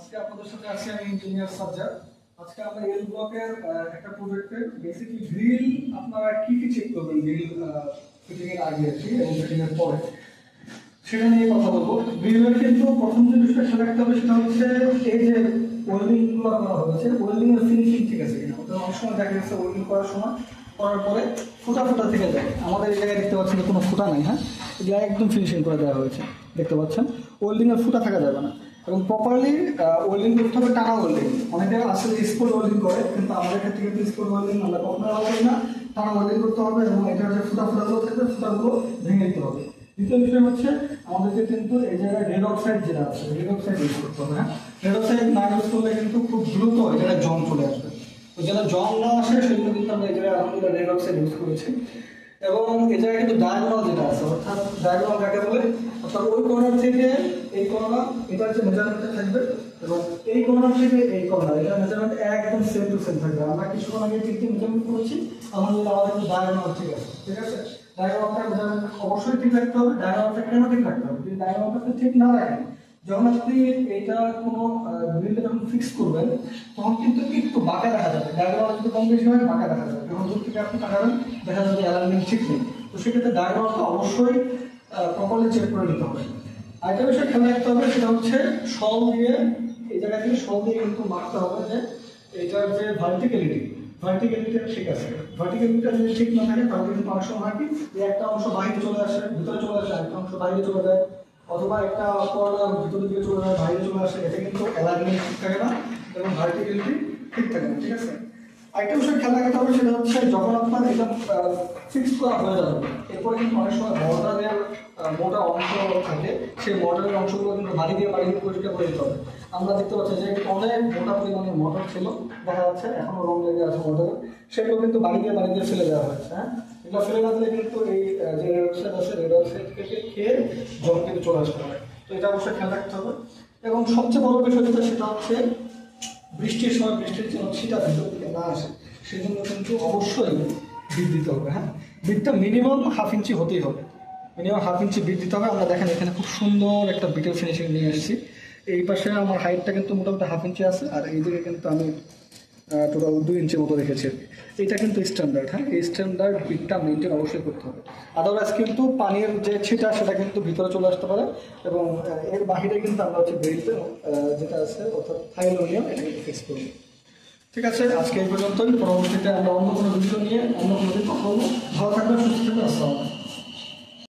আজকে আপনাদের সাথে আছি আমি ইঞ্জিনিয়ার সাজ্জাদ। আজকে আমরা এল ব্লকের একটা প্রজেক্টের বেসিক্যালি গ্রিল আপনারা কি কি চেক করবেন গ্রিল ফিটিং এর আগে আর কি এবং ফিটিং এর পরে সেটা নিয়ে কথা বলবো। গ্রিলের কিন্তু প্রথম যে বিষয়টা সেটা রাখতে হবে সেটা হচ্ছে এই যে ওয়েল্ডিং গুলো করা হয়েছে ওয়েল্ডিং এর ফিনিশিং ঠিক আছে কিনা। ওটা অনেক সময় দেখা যাচ্ছে ওয়েল্ডিং করার সময় করার পরে ফুটা ফুটা থেকে যায়। আমাদের এই জায়গায় দেখতে পাচ্ছেন কোনো ফুটা নাই, হ্যাঁ, এগুলো একদম ফিনিশিং করে দেওয়া হয়েছে। দেখতে পাচ্ছেন ওয়েল্ডিং এর ফুটা থাকা যাবে না এবং প্রপারলি ওয়েল্ডিং করতে হবে, টানা ওয়েল্ডিং। অনেকে আসলে স্পট ওয়েল্ডিং করে, কিন্তু আমাদের ক্ষেত্রে কিন্তু স্পট ওয়েল্ডিং আমরা কখনো অ্যালাউ করি না। টানা ওয়েল্ডিং করতে হবে এবং এটার যে ফুটাগুলো থাকবে ফুটাগুলো ভেঙে দিতে হবে। দ্বিতীয় বিষয় হচ্ছে আমাদেরকে কিন্তু এই জায়গায় রেড অক্সাইড যেটা আছে রেড অক্সাইড ইউজ করতে হবে। হ্যাঁ, রেড অক্সাইড না ইউজ করলে কিন্তু খুব দ্রুত এই জায়গায় জং চলে আসবে। তো যেন জং না আসে সেগুলো কিন্তু আমরা এই জায়গায় আলহামদুলিল্লাহ রেড অক্সাইড ইউজ করেছি। এবং এই জায়গায় কিন্তু ডায়াগোনাল যেটা আছে, অর্থাৎ ডায়াগোনাল কাকে বলে, অর্থাৎ ওই কর্নার থেকে এই কর্নার এটা হচ্ছে মেজারমেন্টে থাকবে এবং এই কর্নার থেকে এই কর্নার এটা মেজারমেন্ট একদম সেম টু সেম থাকবে। আমরা কিছুক্ষণ আগে ঠিক মেজারমেন্ট করেছি, আলহামদুলিল্লাহ আমাদের কিন্তু ডায়াগোনাল ঠিক আছে। ঠিক আছে, ডায়াগোনালটা মেজারমেন্ট অবশ্যই ঠিক রাখতে হবে। ডায়াগোনালটা কেন ঠিক রাখতে হবে? যদি ডায়াগোনালটা ঠিক না রাখেন, যখন আপনি এটা কোনো গ্রিলটা যখন ফিক্স করবেন তখন কিন্তু একটু বাঁকা দেখা যাবে। ডায়াগোনাল কিন্তু কম বেশি হয় বাঁকা দেখা যাবে। যখন দূর থেকে আপনি তাকাবেন দেখা যাবে অ্যালাইনমেন্ট ঠিক নেই। তো সেক্ষেত্রে ডায়াগোনালটা অবশ্যই প্রপারলি চেক করে নিতে হবে। আরেকটা বিষয় খেয়াল রাখতে হবে সেটা হচ্ছে শল দিয়ে এই জায়গা থেকে শল দিয়ে কিন্তু মাপতে হবে যে এটার যে ভার্টিক্যালিটিটা ঠিক আছে। ভার্টিক্যালিটিটা যদি ঠিক না থাকে তাহলে কিন্তু অনেক সময় হয় কি একটা অংশ বাইরে চলে আসে, ভিতরে চলে আসে, একটা অংশ বাইরে চলে যায়, অথবা একটা কর্নার ভিতরের দিকে চলে যায়, বাইরে চলে আসে। এটা কিন্তু অ্যালাইনমেন্ট ঠিক থাকে না এবং ভার্টিক্যালিটি ঠিক থাকে না। ঠিক আছে, আরেকটা বিষয় খেয়াল রাখতে হবে সেটা হচ্ছে যখন আপনার এটা ফিক্স করা হয়ে যাবে এরপরে কিন্তু অনেক সময় মর্টারের মোটা অংশ থাকে, সেই মর্টারের অংশগুলো কিন্তু বাড়ি দিয়ে পরিষ্কার করে দিতে হবে। আমরা দেখতে পাচ্ছি যে অনেক মোটা পরিমাণের মোটর ছিল, দেখা যাচ্ছে এখনো রং লেগে আছে মোটরে, সেগুলো কিন্তু বাড়ি দিয়ে ফেলে দেওয়া হয়েছে। হ্যাঁ, এগুলো ফেলে না দিলে কিন্তু এই যে রেড অক্সাইড আছে রেড অক্সাইড থেকে খেয়ে জল কিন্তু চলে আসতে পারে। তো এটা অবশ্যই খেয়াল রাখতে হবে। এবং সবচেয়ে বড় বিষয় যেটা সেটা হচ্ছে বৃষ্টির সময় বৃষ্টির জন্য ছিটা ভিতর দিকে না আসে সেজন্য কিন্তু অবশ্যই বিট দিতে হবে। হ্যাঁ, বিটটা মিনিমাম 1/2 ইঞ্চি হতেই হবে, মিনিমাম 1/2 ইঞ্চি বিট দিতে হবে। আমরা দেখেন এখানে খুব সুন্দর একটা বিটের ফিনিশিং নিয়ে এসেছি। এই পাশে আমার হাইটটা কিন্তু মোটামুটি 1/2 ইঞ্চি আছে, আর এই দিকে কিন্তু আমি টোটাল 2 ইঞ্চি মতো রেখেছি। এটা কিন্তু স্ট্যান্ডার্ড। হ্যাঁ, এই স্ট্যান্ডার্ড বিটটা মেনটেন অবশ্যই করতে হবে, আদারওয়াইজ কিন্তু পানির যে ছিটা সেটা কিন্তু ভিতরে চলে আসতে পারে। এবং এর বাহিরে কিন্তু আমরা হচ্ছে বেল্ট যেটা আছে অর্থাৎ থাইলোনিয়াম এটা কিন্তু ফিক্স করবো। ঠিক আছে, আজকে এই পর্যন্তই। পরবর্তীতে আমরা অন্য কোনো ভিডিও নিয়ে অন্য কোনো দিন কথা বলবো। ভালো থাকবেন, সুস্থ থাকবেন, আসসালামু আলাইকুম।